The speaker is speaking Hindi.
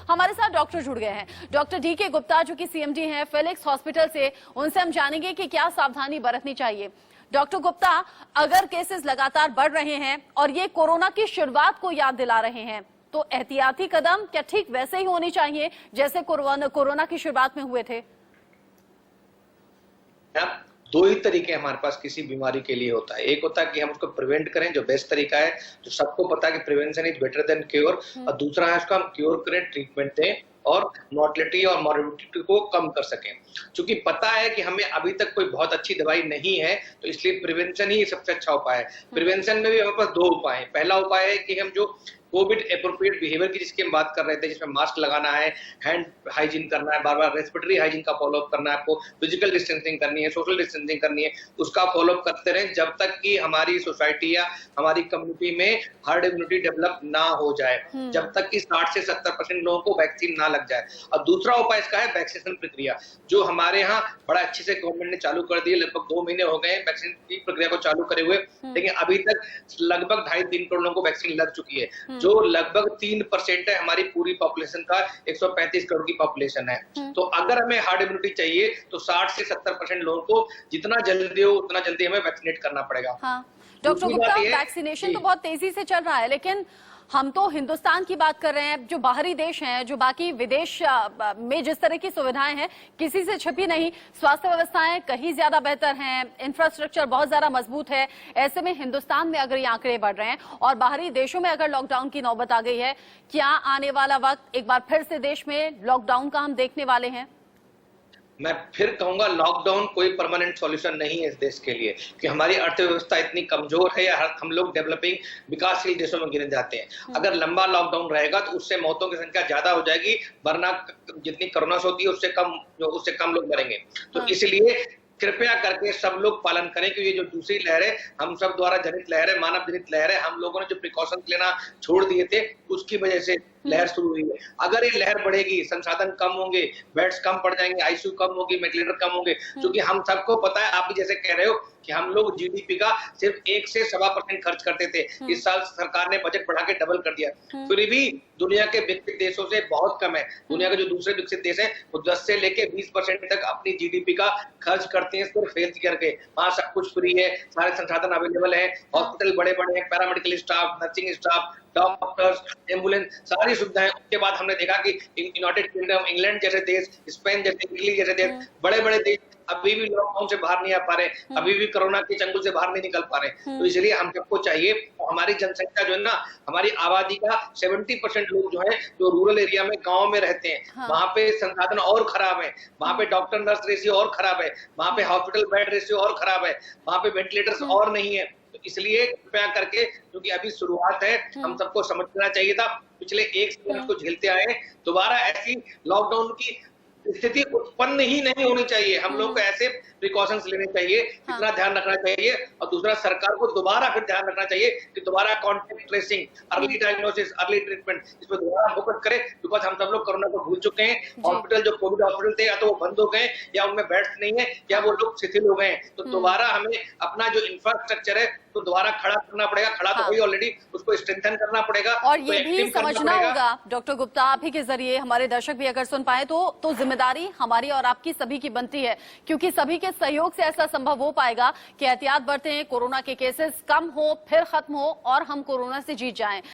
हमारे साथ डॉक्टर जुड़ गए हैं, डॉक्टर DK गुप्ता जो कि CMD हैं फेलिक्स हॉस्पिटल से। उनसे हम जानेंगे कि क्या सावधानी बरतनी चाहिए। डॉक्टर गुप्ता, अगर केसेस लगातार बढ़ रहे हैं और ये कोरोना की शुरुआत को याद दिला रहे हैं, तो एहतियाती कदम क्या ठीक वैसे ही होनी चाहिए जैसे कोरोना की शुरुआत में हुए थे? दो ही तरीके हमारे पास किसी बीमारी के लिए होता है। एक होता है कि हम उसको प्रिवेंट करें, जो बेस्ट तरीका है, जो सबको पता है कि prevention is better than cure, और दूसरा है उसको हम क्योर करें, ट्रीटमेंट दें और मॉर्टेलिटी और मॉर्बिडिटी को कम कर सकें। क्योंकि पता है कि हमें अभी तक कोई बहुत अच्छी दवाई नहीं है, तो इसलिए प्रिवेंशन ही सबसे अच्छा उपाय है। प्रिवेंशन में भी हमारे पास दो उपाय हैं। पहला उपाय है कि हम जो कोविड एप्रोप्रिएट बिहेवियर की जिसकी हम बात कर रहे थे, जिसमें मास्क लगाना है, हैंड हाइजीन करना है, बार बार रेस्पिरेटरी हाइजीन का फॉलोअप करना है, आपको फिजिकल डिस्टेंसिंग करनी है, सोशल डिस्टेंसिंग करनी है, उसका फॉलोअप करते रहें जब तक कि हमारी सोसाइटी या हमारी कम्युनिटी में हर्ड इम्यूनिटी डेवलप ना हो जाए, जब तक कि 60 से 70% लोगों को वैक्सीन ना लग जाए। और दूसरा उपाय इसका है वैक्सीनेशन प्रक्रिया, जो हमारे यहाँ बड़ा अच्छे से गवर्नमेंट ने चालू कर दी है। लगभग 2 महीने हो गए वैक्सीन की प्रक्रिया को चालू करे हुए, लेकिन अभी तक लगभग 2.5-3 करोड़ लोगों को वैक्सीन लग चुकी है, जो लगभग 3% है हमारी पूरी पॉपुलेशन का। 135 करोड़ की पॉपुलेशन है। तो अगर हमें हार्ड इम्यूनिटी चाहिए तो 60 से 70% लोगों को जितना जल्दी हो उतना जल्दी हमें वैक्सीनेट करना पड़ेगा। हाँ, डॉक्टर गुप्ता, वैक्सीनेशन तो बहुत तेजी से चल रहा है, लेकिन हम तो हिंदुस्तान की बात कर रहे हैं। जो बाहरी देश हैं, जो बाकी विदेश में जिस तरह की सुविधाएं हैं, किसी से छिपी नहीं, स्वास्थ्य व्यवस्थाएं कहीं ज्यादा बेहतर हैं, इंफ्रास्ट्रक्चर बहुत ज्यादा मजबूत है। ऐसे में हिंदुस्तान में अगर ये आंकड़े बढ़ रहे हैं और बाहरी देशों में अगर लॉकडाउन की नौबत आ गई है, क्या आने वाला वक्त एक बार फिर से देश में लॉकडाउन का हम देखने वाले हैं? मैं फिर कहूंगा, लॉकडाउन कोई परमानेंट सॉल्यूशन नहीं है इस देश के लिए, कि हमारी अर्थव्यवस्था इतनी कमजोर है या हम लोग डेवलपिंग विकासशील देशों में गिने जाते हैं। अगर लंबा लॉकडाउन रहेगा तो उससे मौतों की संख्या ज्यादा हो जाएगी, वरना जितनी कोरोना से होती है उससे कम लोग मरेंगे। तो इसलिए कृपया करके सब लोग पालन करें कि ये जो दूसरी लहर है, हम सब द्वारा जनित लहर है, मानव जनित लहर है, हम लोगों ने जो प्रिकॉशन लेना छोड़ दिए थे उसकी वजह से लहर शुरू हुई है। अगर ये लहर बढ़ेगी, संसाधन कम होंगे, बेड्स कम पड़ जाएंगे, ICU कम होगी, वेंटिलेटर कम होंगे, क्योंकि हम सबको पता है, आप भी जैसे कह रहे हो कि हम लोग GDP का सिर्फ 1 से 1.25% खर्च करते थे। इस साल सरकार ने बजट बढ़ा के डबल कर दिया, फिर भी दुनिया के विकसित देशों से बहुत कम है। दुनिया के जो दूसरे विकसित देश हैं वो 10 से लेके 20% तक अपनी GDP का खर्च करते हैं सिर्फ हेल्थ केयर के। वहाँ सब कुछ फ्री है, सारे संसाधन अवेलेबल है, हॉस्पिटल बड़े बड़े हैं, paramedical staff, nursing staff, doctors, ambulance, सारी सुविधाएं। उसके बाद हमने देखा कि यूनाइटेड किंगडम, इंग्लैंड जैसे देश, स्पेन जैसे, इटली जैसे देश, बड़े बड़े देश अभी भी लॉकडाउन से बाहर नहीं आ पा रहे, अभी भी कोरोना के चंगुल से बाहर नहीं निकल पा रहे। तो इसलिए हम सबको चाहिए, हमारी जनसंख्या जो है ना, हमारी आबादी का 70% लोग जो है जो रूरल एरिया में, गांव में रहते हैं, वहां पे संसाधन और खराब है, वहां पे डॉक्टर नर्स रेशियो और खराब है, वहां पे हॉस्पिटल बेड रेशियो और खराब है, वहां पे वेंटिलेटर्स और नहीं है। तो इसलिए कृपया करके, क्योंकि अभी शुरुआत है, हम सबको समझना चाहिए था, पिछले 1 साल को झेलते आए, दोबारा ऐसी लॉकडाउन की स्थिति उत्पन्न ही नहीं होनी चाहिए। हम लोग को ऐसे प्रिकॉशंस लेने चाहिए, इतना ध्यान रखना चाहिए। और दूसरा, सरकार को दोबारा फिर ध्यान रखना चाहिए कि दोबारा contact tracing, early diagnosis, early treatment, इस पर दोबारा फोकस करें, बिकॉज हम सब लोग कोरोना को भूल चुके हैं। हॉस्पिटल जो कोविड हॉस्पिटल थे, या तो वो बंद हो गए, या उनमें बेड्स नहीं है, या वो लोग शिथिल हो गए हैं। तो दोबारा हमें अपना जो इंफ्रास्ट्रक्चर है तो दोबारा खड़ा करना पड़ेगा। खड़ा तो हुई ऑलरेडी, उसको स्ट्रेंथन करना पड़ेगा। और ये भी समझना होगा डॉक्टर गुप्ता, आप ही के जरिए हमारे दर्शक भी अगर सुन पाए तो जिम्मेदारी हमारी और आपकी सभी की बनती है, क्योंकि सभी के सहयोग से ऐसा संभव हो पाएगा कि एहतियात बरतें, कोरोना के केसेस कम हो, फिर खत्म हो और हम कोरोना से जीत जाएं।